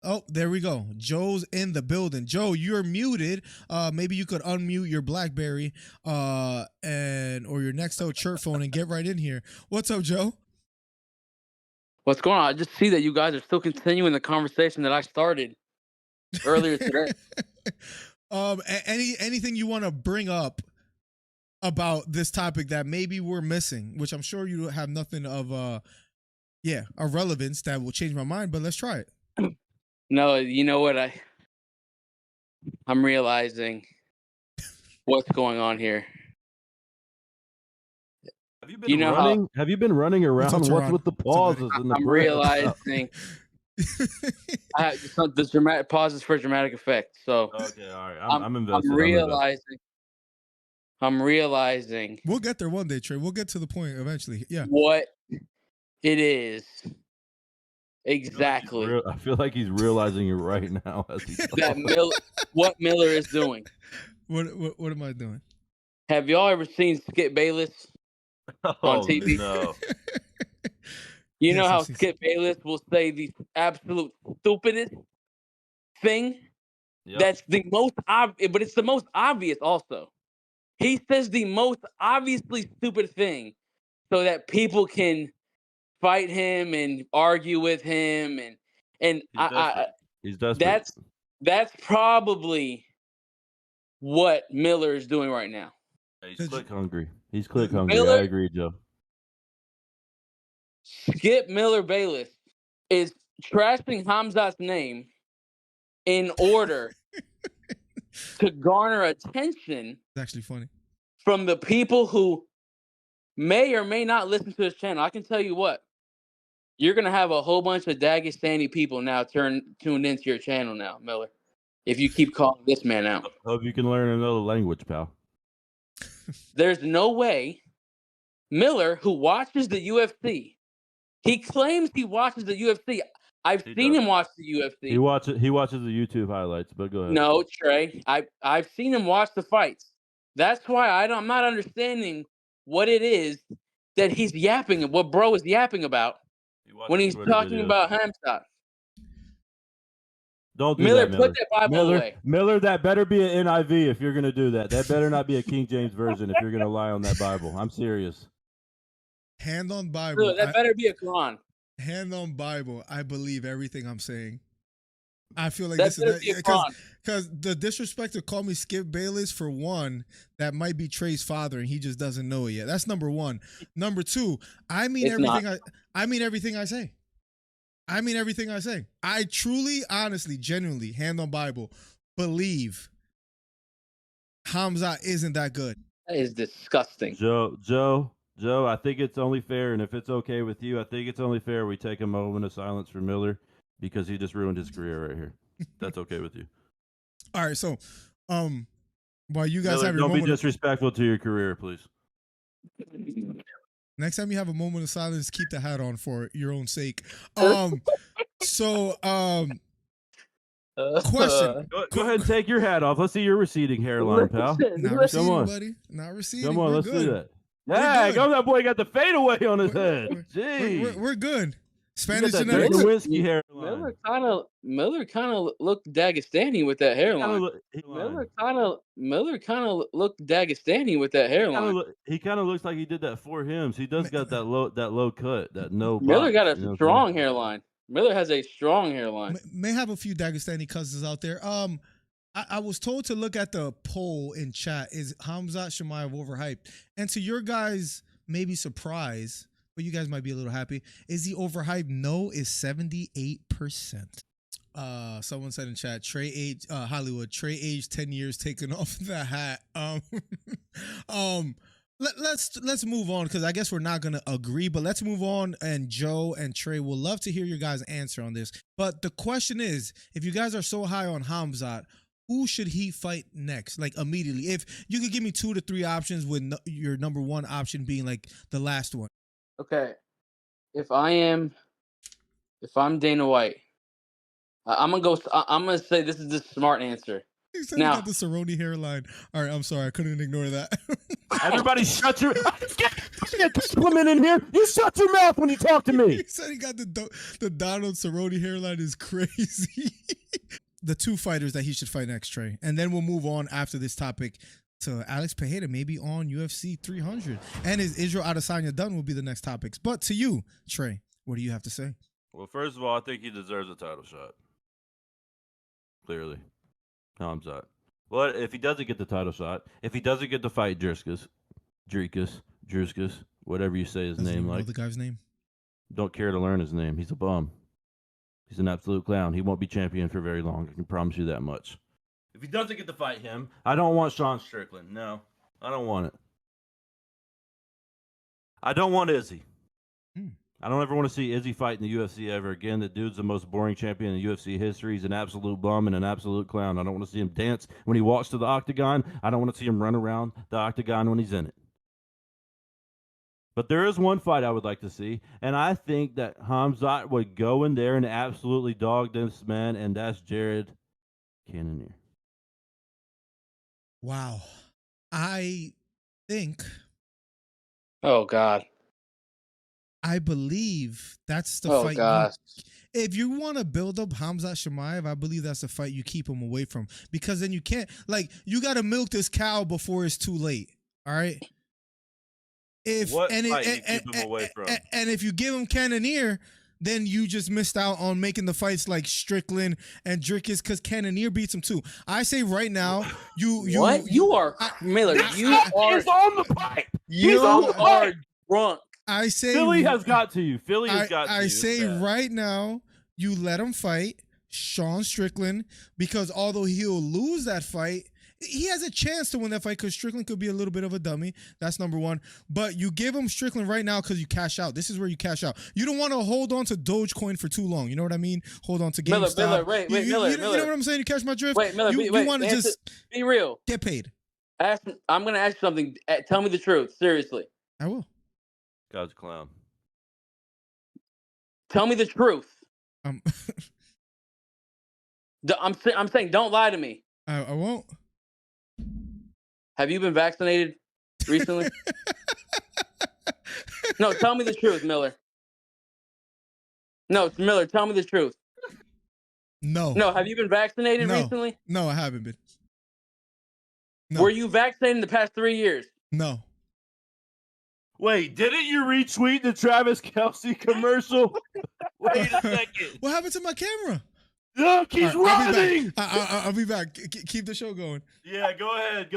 Oh, there we go. Joe's in the building. Joe, you're muted. Maybe you could unmute your BlackBerry or your Nextel chirp phone and get right in here. What's up, Joe? What's going on? I just see that you guys are still continuing the conversation that I started earlier today. Anything you want to bring up about this topic that maybe we're missing, which I'm sure you have nothing of a relevance that will change my mind, but let's try it. No, you know what? I'm realizing what's going on here. Have you been running? Have you been running around? What's with the pauses and the I'm realizing the dramatic pauses for dramatic effect. So okay, all right. I'm invested. I'm realizing. We'll get there one day, Trey. We'll get to the point eventually. Yeah. What it is. Exactly. I feel like he's realizing it right now as he what Miller is doing. What am I doing? Have y'all ever seen Skip Bayless on TV? No. You know how Skip Bayless will say the absolute stupidest thing? Yep. That's the most obvious, but it's the most obvious also. He says the most obviously stupid thing so that people can fight him and argue with him and he's desperate. That's probably what Miller is doing right now. He's click hungry. He's click hungry. I agree, Joe. Skip Miller Bayless is trashing Khamzat's name in order to garner attention. It's actually funny. From the people who may or may not listen to his channel. I can tell you what. You're going to have a whole bunch of Dagestani people now tuned into your channel now, Miller, if you keep calling this man out. Hope you can learn another language, pal. There's no way Miller, who watches the UFC, he claims he watches the UFC. I've seen him watch the UFC. He watches the YouTube highlights, but go ahead. No, Trey. I've seen him watch the fights. That's why I'm not understanding what it is that he's yapping, what bro is yapping about. When he's talking about Khamzat. Don't do Miller, that, Miller. put that Bible away. Miller, that better be an NIV if you're going to do that. That better not be a King James version if you're going to lie on that Bible. I'm serious. Hand on Bible. Miller, that better be a Quran. Hand on Bible. I believe everything I'm saying. I feel like this is because the disrespect to call me Skip Bayless, for one, that might be Trey's father and he just doesn't know it yet. That's number one. Number two, I mean everything I say. I mean everything I say. I truly, honestly, genuinely, hand on Bible, believe Khamzat isn't that good. That is disgusting. Joe, I think it's only fair, and if it's okay with you, I think it's only fair we take a moment of silence for Miller because he just ruined his career right here. That's okay with you. All right, so while you guys Miller, have your don't be disrespectful to your career, please. Next time you have a moment of silence, keep the hat on for your own sake. Question. Go ahead and take your hat off. Let's see your receding hairline, pal. Not receding, buddy. Not receding. Come on, let's do that. Yeah, that boy got the fadeaway on his head. Jeez. We're good. Spanish genetics. Whiskey hairline. Miller kind of looked Dagestani with that hairline. Miller kind of looked Dagestani with that hairline. He kind of looks like he did that for him. So he does got that low cut, that no. Miller got a strong hairline. Miller has a strong hairline. May have a few Dagestani cousins out there. I was told to look at the poll in chat. Is Khamzat Chimaev overhyped? And to your guys' maybe surprise, but you guys might be a little happy, is he overhyped? No, is 78%. Someone said in chat, Trey age Hollywood, Trey age 10 years taking off the hat. Let's move on, because I guess we're not gonna agree, but let's move on. And Joe and Trey will love to hear your guys' answer on this. But the question is, if you guys are so high on Khamzat, who should he fight next? Like immediately. If you could give me 2 to 3 options, with your number one option being like the last one. Okay. If I'm Dana White, I'm gonna say this is the smart answer. He said he got the Cerrone hairline. All right, I'm sorry, I couldn't ignore that. Everybody shut your compliment in here. You shut your mouth when you talk to me. He said he got the Donald Cerrone hairline is crazy. The two fighters that he should fight next, Trey. And then we'll move on after this topic to Alex Pereira, maybe on UFC 300. And is Israel Adesanya done will be the next topics. But to you, Trey, what do you have to say? Well, first of all, I think he deserves a title shot. Clearly. Khamzat. Well, if he doesn't get the title shot, if he doesn't get to fight Dricus, whatever you say his name like. Know the guy's name? Don't care to learn his name. He's a bum. He's an absolute clown. He won't be champion for very long. I can promise you that much. If he doesn't get to fight him, I don't want Sean Strickland. No, I don't want it. I don't want Izzy. I don't ever want to see Izzy fight in the UFC ever again. The dude's the most boring champion in UFC history. He's an absolute bum and an absolute clown. I don't want to see him dance when he walks to the octagon. I don't want to see him run around the octagon when he's in it. But there is one fight I would like to see, and I think that Khamzat would go in there and absolutely dog this man, and that's Jared Cannonier. Wow. I think... Oh, God. I believe that's the fight. Gosh. If you want to build up Khamzat Chimaev, I believe that's the fight you keep him away from, because then you can't, like, you got to milk this cow before it's too late. All right. Keep him away from? And if you give him Cannonier, then you just missed out on making the fights like Strickland and Dricus, because Cannonier beats him too. I say right now, Miller, you are on the pipe. You are drunk. I say Philly has got to you. Philly has got to you. I say right now, you let him fight Sean Strickland, because although he'll lose that fight, he has a chance to win that fight, because Strickland could be a little bit of a dummy. That's number one. But you give him Strickland right now because you cash out. This is where you cash out. You don't want to hold on to Dogecoin for too long. You know what I mean? Hold on to GameStop. Miller, Miller. You know what I'm saying? You catch my drift? Wait, Miller, you want to just be real. Get paid. I'm going to ask you something. Tell me the truth. Seriously. I will. God's clown. Tell me the truth. I'm saying, don't lie to me. I won't. Have you been vaccinated recently? No, tell me the truth, Miller. No, Miller, tell me the truth. No. No, have you been vaccinated recently? No, I haven't been. No. Were you vaccinated in the past 3 years? No. Wait, didn't you retweet the Travis Kelce commercial? Wait a second. What happened to my camera? Look, he's running. I'll be back. Keep the show going. Yeah, go ahead.